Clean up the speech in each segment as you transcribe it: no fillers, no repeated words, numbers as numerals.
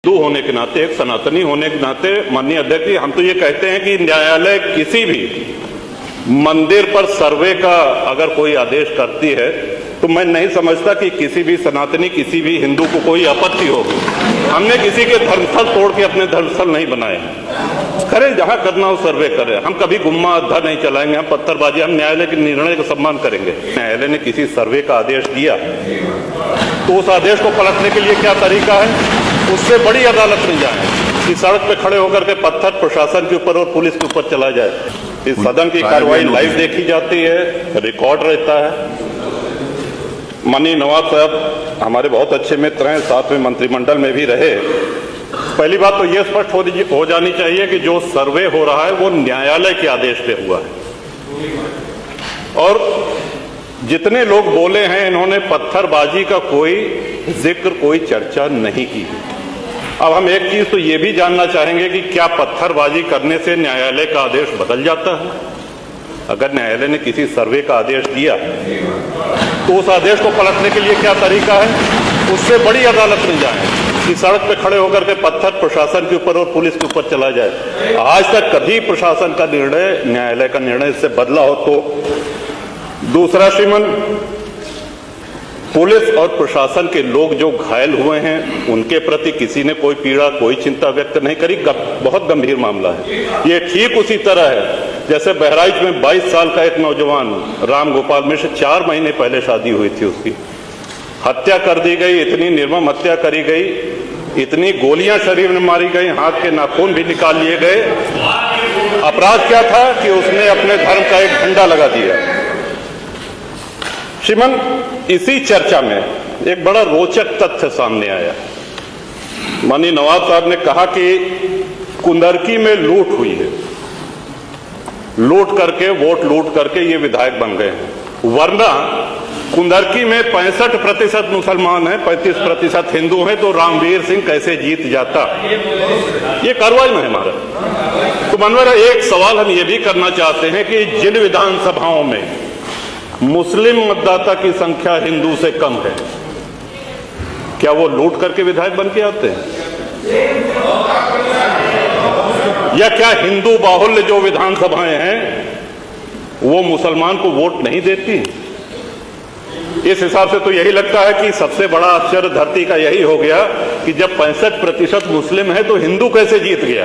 हिंदू होने के नाते, एक सनातनी होने के नाते माननीय अध्यक्ष जी, हम तो ये कहते हैं कि न्यायालय किसी भी मंदिर पर सर्वे का अगर कोई आदेश करती है तो मैं नहीं समझता कि किसी भी सनातनी, किसी भी हिंदू को कोई आपत्ति होगी। हमने किसी के धर्मस्थल तोड़ के अपने धर्मस्थल नहीं बनाए। करें, जहां करना हो सर्वे करें। हम कभी गुम्मा अद्धा नहीं चलाएंगे, हम पत्थरबाजी, हम न्यायालय के निर्णय का सम्मान करेंगे। न्यायालय ने किसी सर्वे का आदेश दिया तो उस आदेश को पलटने के लिए क्या तरीका है? उससे बड़ी अदालत में जाए कि सड़क पे खड़े होकर के पत्थर प्रशासन के ऊपर और पुलिस के ऊपर चला जाए। इस सदन की कार्रवाई लाइव देखी जाती है, रिकॉर्ड रहता है। माननीय नवाब साहब हमारे बहुत अच्छे मित्र हैं, साथ में मंत्रिमंडल में भी रहे। पहली बात तो ये स्पष्ट हो जानी चाहिए कि जो सर्वे हो रहा है वो न्यायालय के आदेश पे हुआ है। और जितने लोग बोले हैं, इन्होंने पत्थरबाजी का कोई जिक्र, कोई चर्चा नहीं की। अब हम एक चीज तो ये भी जानना चाहेंगे कि क्या पत्थरबाजी करने से न्यायालय का आदेश बदल जाता है? अगर न्यायालय ने किसी सर्वे का आदेश दिया तो उस आदेश को पलटने के लिए क्या तरीका है? उससे बड़ी अदालत में जाए कि सड़क पे खड़े होकर के पत्थर प्रशासन के ऊपर और पुलिस के ऊपर चला जाए। आज तक कभी प्रशासन का निर्णय, न्यायालय का निर्णय इससे बदला हो तो? दूसरा, श्रीमान, पुलिस और प्रशासन के लोग जो घायल हुए हैं उनके प्रति किसी ने कोई पीड़ा, कोई चिंता व्यक्त नहीं करी। बहुत गंभीर मामला है ये। ठीक उसी तरह है जैसे बहराइच में 22 साल का एक नौजवान राम गोपाल मिश्र, 4 महीने पहले शादी हुई थी, उसकी हत्या कर दी गई। इतनी निर्मम हत्या करी गई, इतनी गोलियां शरीर में मारी गई, हाथ के नाखून भी निकाल लिए गए। अपराध क्या था कि उसने अपने धर्म का एक झंडा लगा दिया। श्रीमान, इसी चर्चा में एक बड़ा रोचक तथ्य सामने आया। माननीय नवाब साहब ने कहा कि कुंदरकी में लूट हुई है, लूट करके, वोट लूट करके ये विधायक बन गए हैं। वरना कुंदरकी में 65% मुसलमान हैं, 35% हिंदू हैं, तो रामवीर सिंह कैसे जीत जाता? ये कार्रवाई में है हमारा। तो मनवर, एक सवाल हम ये भी करना चाहते हैं कि जिन विधानसभाओं में मुस्लिम मतदाता की संख्या हिंदू से कम है, क्या वो लूट करके विधायक बन के आते हैं? या क्या हिंदू बाहुल्य जो विधानसभाएं हैं वो मुसलमान को वोट नहीं देती? इस हिसाब से तो यही लगता है कि सबसे बड़ा आश्चर्य धरती का यही हो गया कि जब 65% मुस्लिम है तो हिंदू कैसे जीत गया?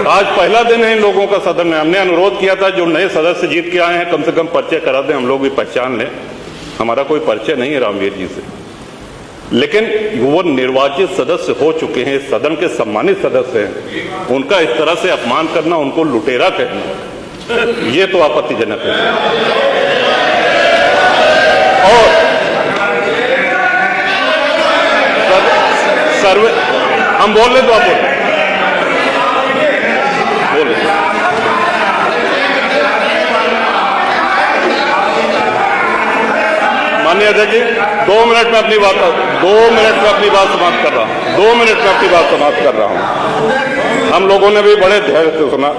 आज पहला दिन है इन लोगों का सदन में। हमने अनुरोध किया था जो नए सदस्य जीत के आए हैं कम से कम परिचय करा दें, हम लोग भी पहचान लें। हमारा कोई परिचय नहीं है रामवीर जी से, लेकिन वो निर्वाचित सदस्य हो चुके हैं, सदन के सम्मानित सदस्य हैं। उनका इस तरह से अपमान करना, उनको लुटेरा कहना, ये तो आपत्तिजनक है। और सर्वे हम बोल रहे तो आप बोले। माननीय अध्यक्ष जी, 2 मिनट में अपनी बात समाप्त कर रहा हूं। 2 मिनट में अपनी बात समाप्त कर रहा हूं। हम लोगों ने भी बड़े धैर्य से सुना।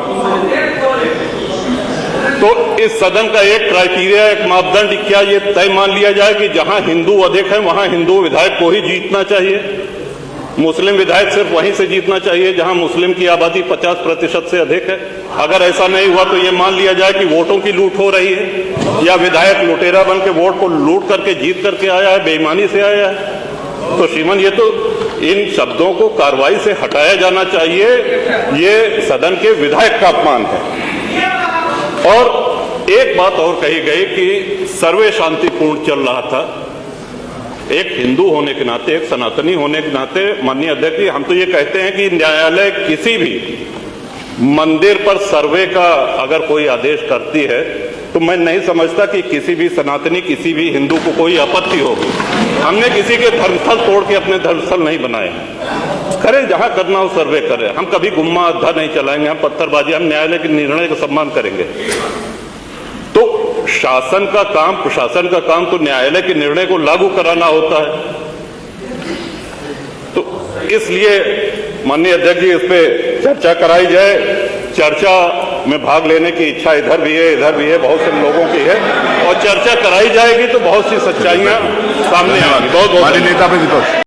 तो इस सदन का एक क्राइटेरिया, एक मापदंड क्या ये तय मान लिया जाए कि जहां हिंदू अधिक है वहां हिंदू विधायक को ही जीतना चाहिए, मुस्लिम विधायक सिर्फ वहीं से जीतना चाहिए जहां मुस्लिम की आबादी 50% से अधिक है? अगर ऐसा नहीं हुआ तो ये मान लिया जाए कि वोटों की लूट हो रही है या विधायक लुटेरा बन के वोट को लूट करके जीत करके आया है, बेईमानी से आया है। तो श्रीमान, ये तो इन शब्दों को कार्रवाई से हटाया जाना चाहिए। ये सदन के विधायक का अपमान है। और एक बात और कही गई कि सर्वे शांतिपूर्ण चल रहा था। एक हिंदू होने के नाते, एक सनातनी होने के नाते माननीय अध्यक्ष जी, हम तो ये कहते हैं कि न्यायालय किसी भी मंदिर पर सर्वे का अगर कोई आदेश करती है तो मैं नहीं समझता कि किसी भी सनातनी, किसी भी हिंदू को कोई आपत्ति होगी। हमने किसी के धर्मस्थल तोड़ के अपने धर्मस्थल नहीं बनाए। करें, जहां करना हो सर्वे करें। हम कभी गुम्मा अद्धा नहीं चलाएंगे, हम पत्थरबाजी, हम न्यायालय के निर्णय का सम्मान करेंगे। तो शासन का काम, प्रशासन का काम तो न्यायालय के निर्णय को लागू कराना होता है। तो इसलिए माननीय अध्यक्ष जी, इस पे चर्चा कराई जाए। चर्चा में भाग लेने की इच्छा इधर भी है, इधर भी है, बहुत से लोगों की है, और चर्चा कराई जाएगी तो बहुत सी सच्चाइयां सामने आएंगी। बहुत बहुत